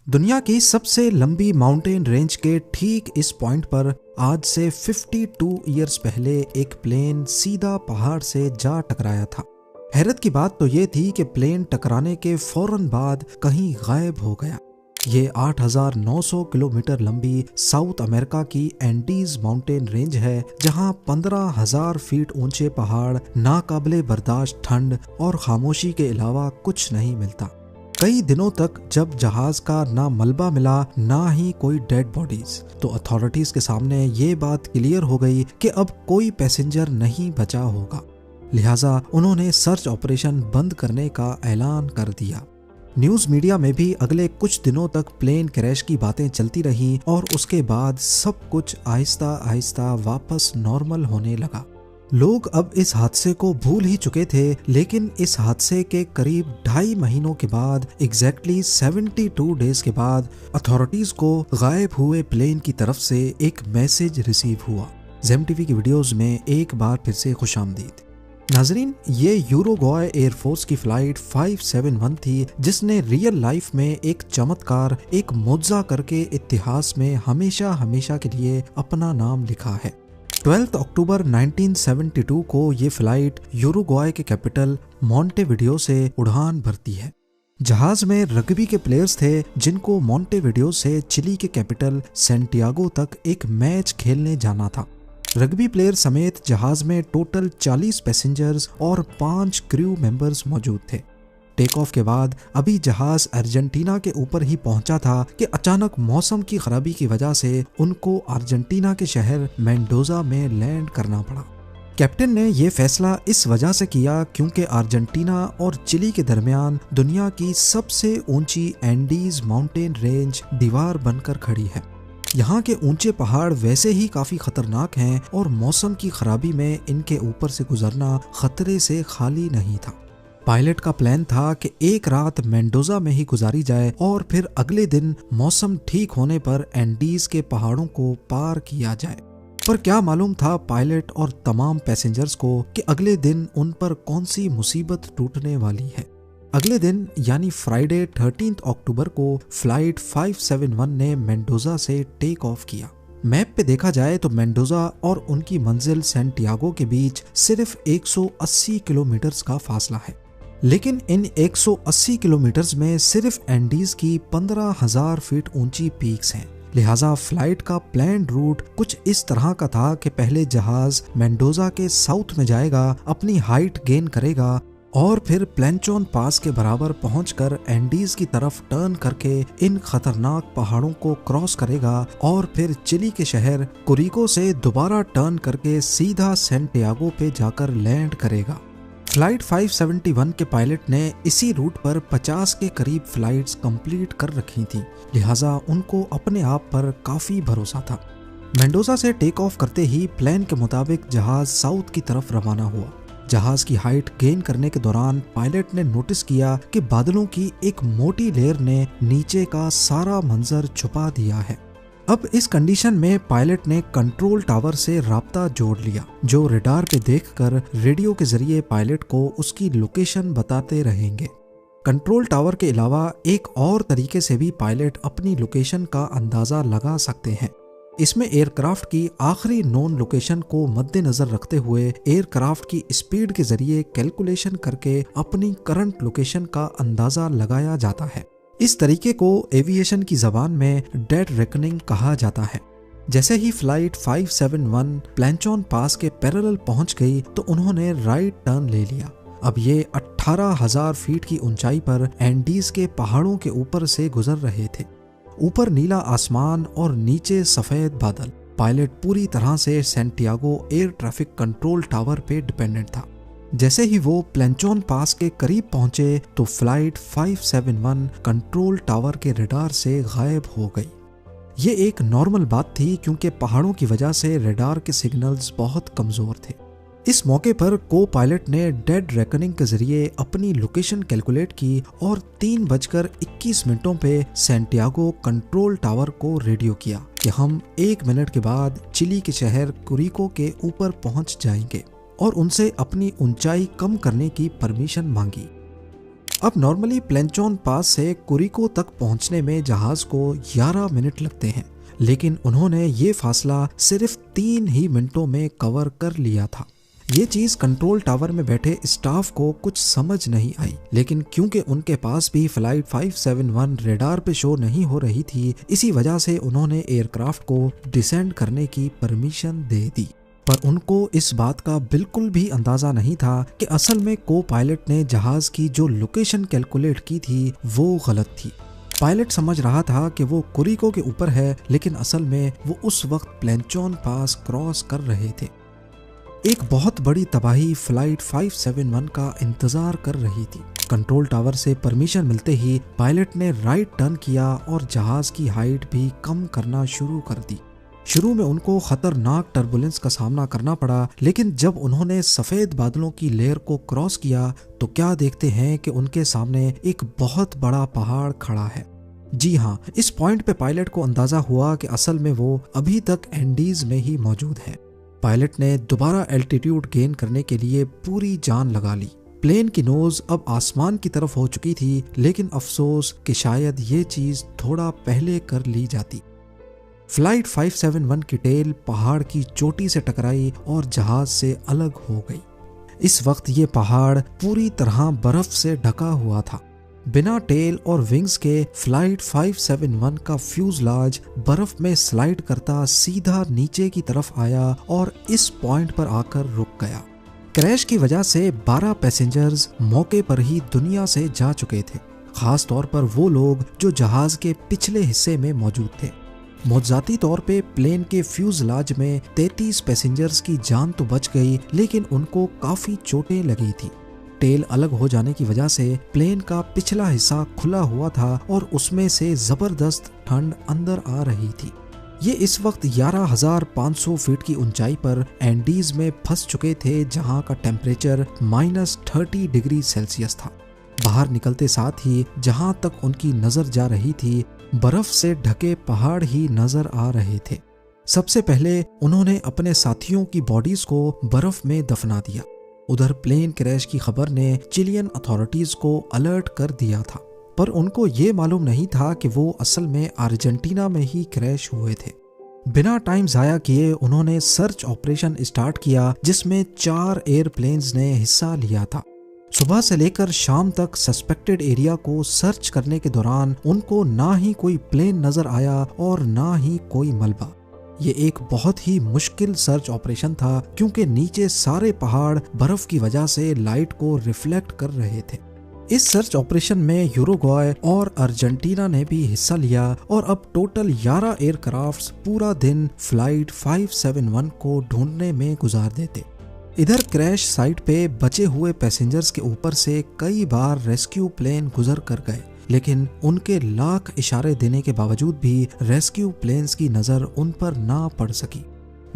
दुनिया की सबसे लंबी माउंटेन रेंज के ठीक इस पॉइंट पर आज से 52 ईयर्स पहले एक प्लेन सीधा पहाड़ से जा टकराया था। हैरत की बात तो ये थी कि प्लेन टकराने के फौरन बाद कहीं गायब हो गया। ये 8,900 किलोमीटर लंबी साउथ अमेरिका की एंडीज माउंटेन रेंज है, जहां 15,000 फीट ऊंचे पहाड़, नाकाबिले बर्दाश्त ठंड और खामोशी के अलावा कुछ नहीं मिलता। कई दिनों तक जब जहाज का ना मलबा मिला ना ही कोई डेड बॉडीज, तो अथॉरिटीज के सामने ये बात क्लियर हो गई कि अब कोई पैसेंजर नहीं बचा होगा। लिहाजा उन्होंने सर्च ऑपरेशन बंद करने का ऐलान कर दिया। न्यूज मीडिया में भी अगले कुछ दिनों तक प्लेन क्रैश की बातें चलती रहीं और उसके बाद सब कुछ आहिस्ता आहिस्ता वापस नॉर्मल होने लगा। लोग अब इस हादसे को भूल ही चुके थे, लेकिन इस हादसे के करीब 2.5 महीनों के बाद, एग्जैक्टली 72 डेज के बाद, अथॉरिटीज को गायब हुए प्लेन की तरफ से एक मैसेज रिसीव हुआ। ज़ेम टीवी की वीडियोस में एक बार फिर से खुशामदीद। नाजरीन, ये यूरुग्वाय एयरफोर्स की फ्लाइट 571 थी, जिसने रियल लाइफ में एक चमत्कार, एक मुआजिजा करके इतिहास में हमेशा हमेशा के लिए अपना नाम लिखा है। 12 अक्टूबर 1972 को ये फ्लाइट यूरुग्वाय के कैपिटल मॉन्टेविडियो से उड़ान भरती है। जहाज में रग्बी के प्लेयर्स थे, जिनको मॉन्टेविडियो से चिली के कैपिटल सैंटियागो तक एक मैच खेलने जाना था। रग्बी प्लेयर समेत जहाज में टोटल 40 पैसेंजर्स और 5 क्रू मेंबर्स मौजूद थे। टेक ऑफ के बाद अभी जहाज अर्जेंटीना के ऊपर ही पहुंचा था कि अचानक मौसम की खराबी की वजह से उनको अर्जेंटीना के शहर मेंडोजा में लैंड करना पड़ा। कैप्टन ने यह फैसला इस वजह से किया क्योंकि अर्जेंटीना और चिली के दरमियान दुनिया की सबसे ऊंची एंडीज माउंटेन रेंज दीवार बनकर खड़ी है। यहाँ के ऊंचे पहाड़ वैसे ही काफी खतरनाक हैं और मौसम की खराबी में इनके ऊपर से गुजरना खतरे से खाली नहीं था। पायलट का प्लान था कि एक रात मेंडोजा में ही गुजारी जाए और फिर अगले दिन मौसम ठीक होने पर एंडीज के पहाड़ों को पार किया जाए। पर क्या मालूम था पायलट और तमाम पैसेंजर्स को कि अगले दिन उन पर कौन सी मुसीबत टूटने वाली है। अगले दिन यानी फ्राइडे 13 अक्टूबर को फ्लाइट 571 ने मेंडोजा से टेक ऑफ किया। मैप पे देखा जाए तो मेंडोजा और उनकी मंजिल सैंटियागो के बीच सिर्फ 180 किलोमीटर का फासला है, लेकिन इन 180 किलोमीटर्स में सिर्फ एंडीज की 15,000 फीट ऊंची पीक्स हैं। लिहाजा फ्लाइट का प्लान रूट कुछ इस तरह का था कि पहले जहाज मेंडोजा के साउथ में जाएगा, अपनी हाइट गेन करेगा और फिर प्लेंचोन पास के बराबर पहुंचकर एंडीज की तरफ टर्न करके इन खतरनाक पहाड़ों को क्रॉस करेगा और फिर चिली के शहर कुरिको से दोबारा टर्न करके सीधा सैंटियागो पे जाकर लैंड करेगा। फ्लाइट 571 के पायलट ने इसी रूट पर 50 के करीब फ्लाइट्स कंप्लीट कर रखी थी, लिहाजा उनको अपने आप पर काफी भरोसा था। मेंडोजा से टेक ऑफ करते ही प्लान के मुताबिक जहाज साउथ की तरफ रवाना हुआ। जहाज की हाइट गेन करने के दौरान पायलट ने नोटिस किया कि बादलों की एक मोटी लेयर ने नीचे का सारा मंजर छुपा दिया है। अब इस कंडीशन में पायलट ने कंट्रोल टावर से राब्ता जोड़ लिया, जो रडार पे देखकर रेडियो के जरिए पायलट को उसकी लोकेशन बताते रहेंगे। कंट्रोल टावर के अलावा एक और तरीके से भी पायलट अपनी लोकेशन का अंदाजा लगा सकते हैं। इसमें एयरक्राफ्ट की आखिरी नोन लोकेशन को मद्देनजर रखते हुए एयरक्राफ्ट की स्पीड के जरिए कैलकुलेशन करके अपनी करंट लोकेशन का अंदाजा लगाया जाता है। इस तरीके को एविएशन की जबान में डेड रेकनिंग कहा जाता है। जैसे ही फ्लाइट 571 प्लेंचोन पास के पैरेलल पहुंच गई तो उन्होंने राइट टर्न ले लिया। अब ये 18,000 फीट की ऊंचाई पर एंडीज के पहाड़ों के ऊपर से गुजर रहे थे। ऊपर नीला आसमान और नीचे सफेद बादल। पायलट पूरी तरह से Santiago air traffic control tower पे डिपेंडेंट था। जैसे ही वो प्लेंचोन पास के करीब पहुंचे तो फ्लाइट 571 कंट्रोल टावर के रडार से गायब हो गई। ये एक नॉर्मल बात थी क्योंकि पहाड़ों की वजह से रडार के सिग्नल्स बहुत कमजोर थे। इस मौके पर को पायलट ने डेड रेकनिंग के जरिए अपनी लोकेशन कैलकुलेट की और 3:21 पे सैंटियागो कंट्रोल टावर को रेडियो किया कि हम 1 मिनट के बाद चिली के शहर कुरिको के ऊपर पहुंच जाएंगे और उनसे अपनी ऊंचाई कम करने की परमिशन मांगी। अब नॉर्मली प्लेंचॉन पास से कुरिको तक पहुंचने में जहाज को 11 मिनट लगते हैं, लेकिन उन्होंने ये फासला सिर्फ 3 ही मिनटों में कवर कर लिया था। ये चीज कंट्रोल टावर में बैठे स्टाफ को कुछ समझ नहीं आई, लेकिन क्योंकि उनके पास भी फ्लाइट 571 रेडार पे शो नहीं हो रही थी, इसी वजह से उन्होंने एयरक्राफ्ट को डिसेंड करने की परमिशन दे दी। पर उनको इस बात का बिल्कुल भी अंदाजा नहीं था कि असल में को पायलट ने जहाज की जो लोकेशन कैलकुलेट की थी वो गलत थी। पायलट समझ रहा था कि वो कुरिको के ऊपर है, लेकिन असल में वो उस वक्त प्लेंचॉन पास क्रॉस कर रहे थे। एक बहुत बड़ी तबाही फ्लाइट 571 का इंतजार कर रही थी। कंट्रोल टावर से परमिशन मिलते ही पायलट ने राइट टर्न किया और जहाज की हाइट भी कम करना शुरू कर दी। शुरू में उनको खतरनाक टर्बुलेंस का सामना करना पड़ा, लेकिन जब उन्होंने सफेद बादलों की लेयर को क्रॉस किया तो क्या देखते हैं कि उनके सामने एक बहुत बड़ा पहाड़ खड़ा है। जी हाँ, इस पॉइंट पे पायलट को अंदाजा हुआ कि असल में वो अभी तक एंडीज में ही मौजूद है। पायलट ने दोबारा एल्टीट्यूड गेन करने के लिए पूरी जान लगा ली। प्लेन की नोज अब आसमान की तरफ हो चुकी थी, लेकिन अफसोस कि शायद ये चीज थोड़ा पहले कर ली जाती। फ्लाइट 571 की टेल पहाड़ की चोटी से टकराई और जहाज से अलग हो गई। इस वक्त ये पहाड़ पूरी तरह बर्फ से ढका हुआ था। बिना टेल और विंग्स के फ्लाइट 571 का फ्यूजलाज बर्फ में स्लाइड करता सीधा नीचे की तरफ आया और इस पॉइंट पर आकर रुक गया। क्रैश की वजह से 12 पैसेंजर्स मौके पर ही दुनिया से जा चुके थे, खास तौर पर वो लोग जो जहाज के पिछले हिस्से में मौजूद थे। मौजाती तौर पे प्लेन के फ्यूजलाज में 33 पैसेंजर्स की जान तो बच गई, लेकिन उनको काफी चोटें लगी थी। टेल अलग हो जाने की वजह से प्लेन का पिछला हिस्सा खुला हुआ था और उसमें से जबरदस्त ठंड अंदर आ रही थी। ये इस वक्त 11,500 फीट की ऊंचाई पर एंडीज में फंस चुके थे, जहां का टेम्परेचर -30 डिग्री सेल्सियस था। बाहर निकलते साथ ही जहां तक उनकी नजर जा रही थी, बर्फ से ढके पहाड़ ही नजर आ रहे थे। सबसे पहले उन्होंने अपने साथियों की बॉडीज को बर्फ में दफना दिया। उधर प्लेन क्रैश की खबर ने चिलियन अथॉरिटीज को अलर्ट कर दिया था, पर उनको ये मालूम नहीं था कि वो असल में अर्जेंटीना में ही क्रैश हुए थे। बिना टाइम जाया किए उन्होंने सर्च ऑपरेशन स्टार्ट किया, जिसमें 4 एयरप्लेन्स ने हिस्सा लिया था। सुबह से लेकर शाम तक सस्पेक्टेड एरिया को सर्च करने के दौरान उनको ना ही कोई प्लेन नजर आया और ना ही कोई मलबा। ये एक बहुत ही मुश्किल सर्च ऑपरेशन था, क्योंकि नीचे सारे पहाड़ बर्फ की वजह से लाइट को रिफ्लेक्ट कर रहे थे। इस सर्च ऑपरेशन में यूरुग्वाय और अर्जेंटीना ने भी हिस्सा लिया और अब टोटल 11 एयरक्राफ्ट्स पूरा दिन फ्लाइट 571 को ढूंढने में गुजार देते। इधर क्रैश साइट पे बचे हुए पैसेंजर्स के ऊपर से कई बार रेस्क्यू प्लेन गुजर कर गए, लेकिन उनके लाख इशारे देने के बावजूद भी रेस्क्यू प्लेन्स की नजर उन पर ना पड़ सकी।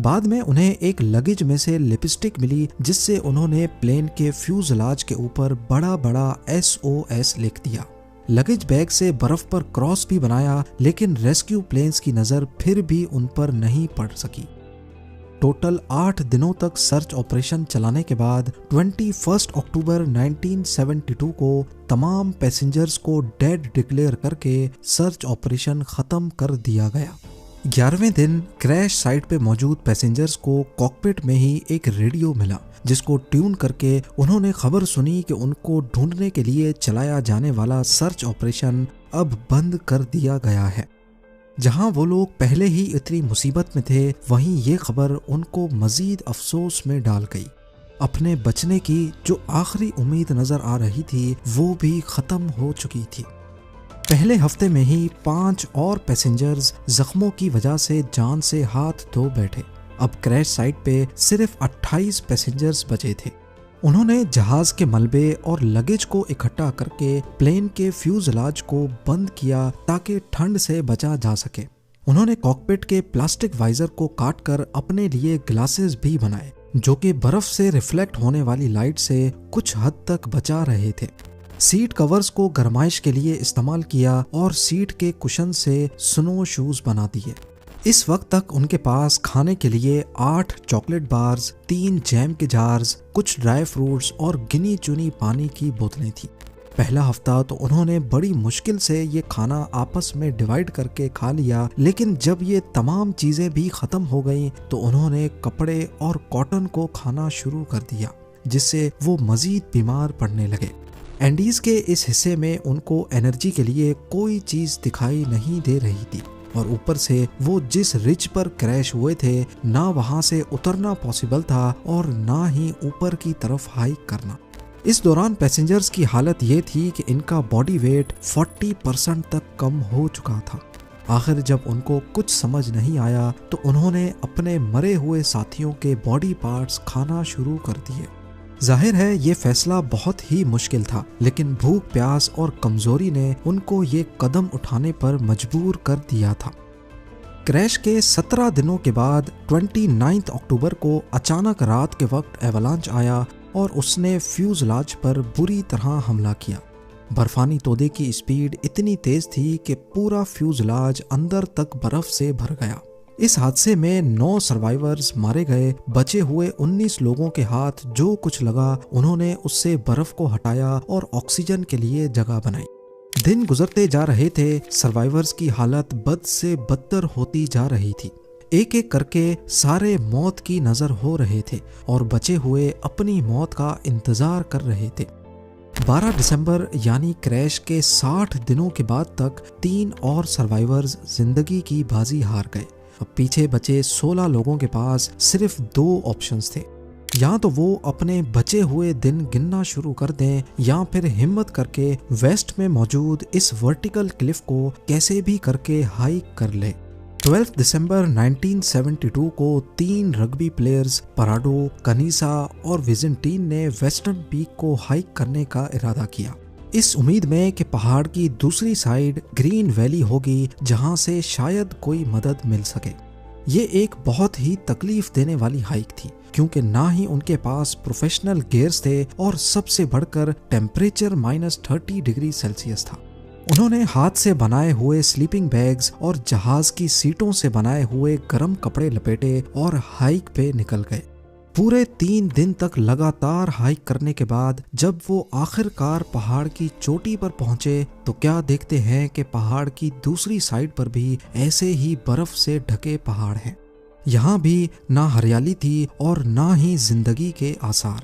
बाद में उन्हें एक लगेज में से लिपस्टिक मिली, जिससे उन्होंने प्लेन के फ्यूजलाज के ऊपर बड़ा बड़ा SOS लिख दिया। लगेज बैग से बर्फ पर क्रॉस भी बनाया, लेकिन रेस्क्यू प्लेन्स की नजर फिर भी उन पर नहीं पड़ सकी। टोटल 8 दिनों तक सर्च ऑपरेशन चलाने के बाद 21 अक्टूबर 1972 को तमाम पैसेंजर्स को डेड डिक्लेयर करके सर्च ऑपरेशन खत्म कर दिया गया। 11वें दिन क्रैश साइट पे मौजूद पैसेंजर्स को कॉकपिट में ही एक रेडियो मिला, जिसको ट्यून करके उन्होंने खबर सुनी कि उनको ढूंढने के लिए चलाया जाने वाला सर्च ऑपरेशन अब बंद कर दिया गया है। जहां वो लोग पहले ही इतनी मुसीबत में थे, वहीं ये खबर उनको मजीद अफसोस में डाल गई। अपने बचने की जो आखिरी उम्मीद नजर आ रही थी, वो भी खत्म हो चुकी थी। पहले हफ्ते में ही 5 और पैसेंजर्स जख्मों की वजह से जान से हाथ धो बैठे। अब क्रैश साइट पे सिर्फ 28 पैसेंजर्स बचे थे। उन्होंने जहाज के मलबे और लगेज को इकट्ठा करके प्लेन के फ्यूजलाज को बंद किया ताकि ठंड से बचा जा सके। उन्होंने कॉकपिट के प्लास्टिक वाइजर को काटकर अपने लिए ग्लासेस भी बनाए, जो कि बर्फ से रिफ्लेक्ट होने वाली लाइट से कुछ हद तक बचा रहे थे। सीट कवर्स को गरमाइश के लिए इस्तेमाल किया और सीट के कुशन से स्नो शूज बना दिए। इस वक्त तक उनके पास खाने के लिए 8 चॉकलेट बार्स, 3 जैम के जार्स, कुछ ड्राई फ्रूट्स और गिनी चुनी पानी की बोतलें थी। पहला हफ्ता तो उन्होंने बड़ी मुश्किल से ये खाना आपस में डिवाइड करके खा लिया, लेकिन जब ये तमाम चीजें भी खत्म हो गईं तो उन्होंने कपड़े और कॉटन को खाना शुरू कर दिया, जिससे वो मजीद बीमार पड़ने लगे। एंडीज के इस हिस्से में उनको एनर्जी के लिए कोई चीज दिखाई नहीं दे रही थी और ऊपर से वो जिस रिज पर क्रैश हुए थे ना वहां से उतरना पॉसिबल था और ना ही ऊपर की तरफ हाइक करना। इस दौरान पैसेंजर्स की हालत ये थी कि इनका बॉडी वेट 40% तक कम हो चुका था। आखिर जब उनको कुछ समझ नहीं आया तो उन्होंने अपने मरे हुए साथियों के बॉडी पार्ट्स खाना शुरू कर दिए। जाहिर है ये फैसला बहुत ही मुश्किल था, लेकिन भूख प्यास और कमजोरी ने उनको ये कदम उठाने पर मजबूर कर दिया था। क्रैश के 17 दिनों के बाद 29 अक्टूबर को अचानक रात के वक्त एवलांच आया और उसने फ्यूजलाज पर बुरी तरह हमला किया। बर्फानी तोदे की स्पीड इतनी तेज थी कि पूरा फ्यूजलाज अंदर तक बर्फ से भर गया। इस हादसे में 9 सर्वाइवर्स मारे गए। बचे हुए 19 लोगों के हाथ जो कुछ लगा उन्होंने उससे बर्फ को हटाया और ऑक्सीजन के लिए जगह बनाई। दिन गुजरते जा रहे थे, सर्वाइवर्स की हालत बद से बदतर होती जा रही थी। एक एक करके सारे मौत की नजर हो रहे थे और बचे हुए अपनी मौत का इंतजार कर रहे थे। 12 दिसंबर यानी क्रैश के 60 दिनों के बाद तक 3 और सर्वाइवर्स जिंदगी की बाजी हार गए। अब पीछे बचे 16 लोगों के पास सिर्फ 2 ऑप्शंस थे, या तो वो अपने बचे हुए दिन गिनना शुरू कर दें या फिर हिम्मत करके वेस्ट में मौजूद इस वर्टिकल क्लिफ को कैसे भी करके हाइक कर ले। 12 दिसंबर 1972 को 3 रग्बी प्लेयर्स पराडो, कनीसा और विजेंटीन ने वेस्टर्न पीक को हाइक करने का इरादा किया, इस उम्मीद में कि पहाड़ की दूसरी साइड ग्रीन वैली होगी जहां से शायद कोई मदद मिल सके। ये एक बहुत ही तकलीफ देने वाली हाइक थी, क्योंकि ना ही उनके पास प्रोफेशनल गियर्स थे और सबसे बढ़कर टेम्परेचर -30 डिग्री सेल्सियस था। उन्होंने हाथ से बनाए हुए स्लीपिंग बैग्स और जहाज की सीटों से बनाए हुए गर्म कपड़े लपेटे और हाइक पे निकल गए। पूरे 3 दिन तक लगातार हाइक करने के बाद जब वो आखिरकार पहाड़ की चोटी पर पहुंचे तो क्या देखते हैं कि पहाड़ की दूसरी साइड पर भी ऐसे ही बर्फ से ढके पहाड़ हैं। यहाँ भी ना हरियाली थी और ना ही जिंदगी के आसार।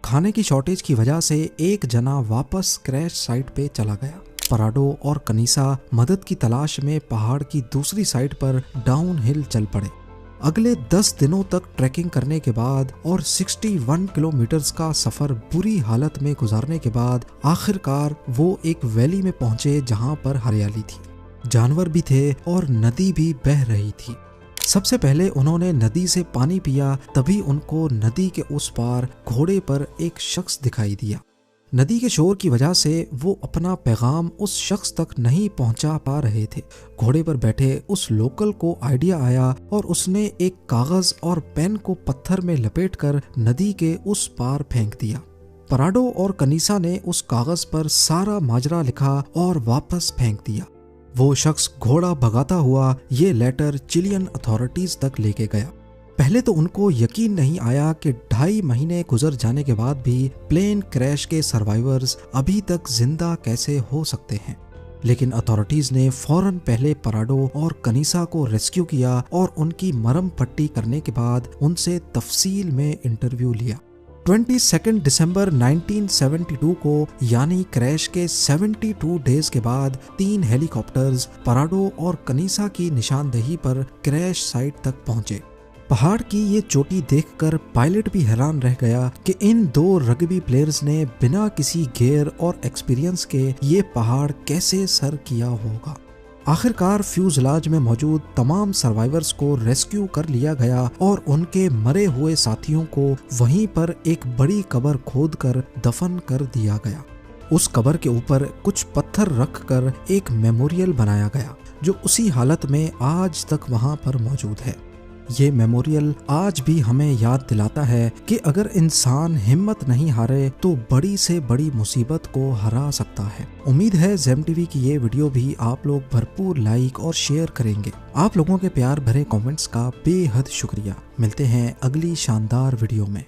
खाने की शॉर्टेज की वजह से एक जना वापस क्रैश साइट पे चला गया। पराडो और कनीसा मदद की तलाश में पहाड़ की दूसरी साइड पर डाउन हिल चल पड़े। अगले 10 दिनों तक ट्रैकिंग करने के बाद और 61 किलोमीटर्स का सफर बुरी हालत में गुजारने के बाद आखिरकार वो एक वैली में पहुंचे जहां पर हरियाली थी, जानवर भी थे और नदी भी बह रही थी। सबसे पहले उन्होंने नदी से पानी पिया, तभी उनको नदी के उस पार घोड़े पर एक शख्स दिखाई दिया। नदी के शोर की वजह से वो अपना पैगाम उस शख्स तक नहीं पहुंचा पा रहे थे। घोड़े पर बैठे उस लोकल को आइडिया आया और उसने एक कागज और पेन को पत्थर में लपेटकर नदी के उस पार फेंक दिया। पराडो और कनीसा ने उस कागज पर सारा माजरा लिखा और वापस फेंक दिया। वो शख्स घोड़ा भगाता हुआ ये लेटर चिलियन अथॉरिटीज तक लेके गया। पहले तो उनको यकीन नहीं आया कि 2.5 महीने गुजर जाने के बाद भी प्लेन क्रैश के सर्वाइवर्स अभी तक जिंदा कैसे हो सकते हैं, लेकिन अथॉरिटीज ने फौरन पहले पराडो और कनीसा को रेस्क्यू किया और उनकी मरहम पट्टी करने के बाद उनसे तफसील में इंटरव्यू लिया। 22 दिसंबर 1972 को यानी क्रैश के 72 डेज के बाद 3 हेलीकॉप्टर्स पराडो और कनीसा की निशानदेही पर क्रैश साइट तक पहुंचे। पहाड़ की ये चोटी देखकर पायलट भी हैरान रह गया कि इन 2 रग्बी प्लेयर्स ने बिना किसी गियर और एक्सपीरियंस के ये पहाड़ कैसे सर किया होगा। आखिरकार फ्यूजलाज में मौजूद तमाम सर्वाइवर्स को रेस्क्यू कर लिया गया और उनके मरे हुए साथियों को वहीं पर एक बड़ी कब्र खोदकर दफन कर दिया गया। उस कब्र के ऊपर कुछ पत्थर रखकर एक मेमोरियल बनाया गया जो उसी हालत में आज तक वहां पर मौजूद है। ये मेमोरियल आज भी हमें याद दिलाता है कि अगर इंसान हिम्मत नहीं हारे तो बड़ी से बड़ी मुसीबत को हरा सकता है। उम्मीद है ज़ेम टीवी की ये वीडियो भी आप लोग भरपूर लाइक और शेयर करेंगे। आप लोगों के प्यार भरे कमेंट्स का बेहद शुक्रिया। मिलते हैं अगली शानदार वीडियो में।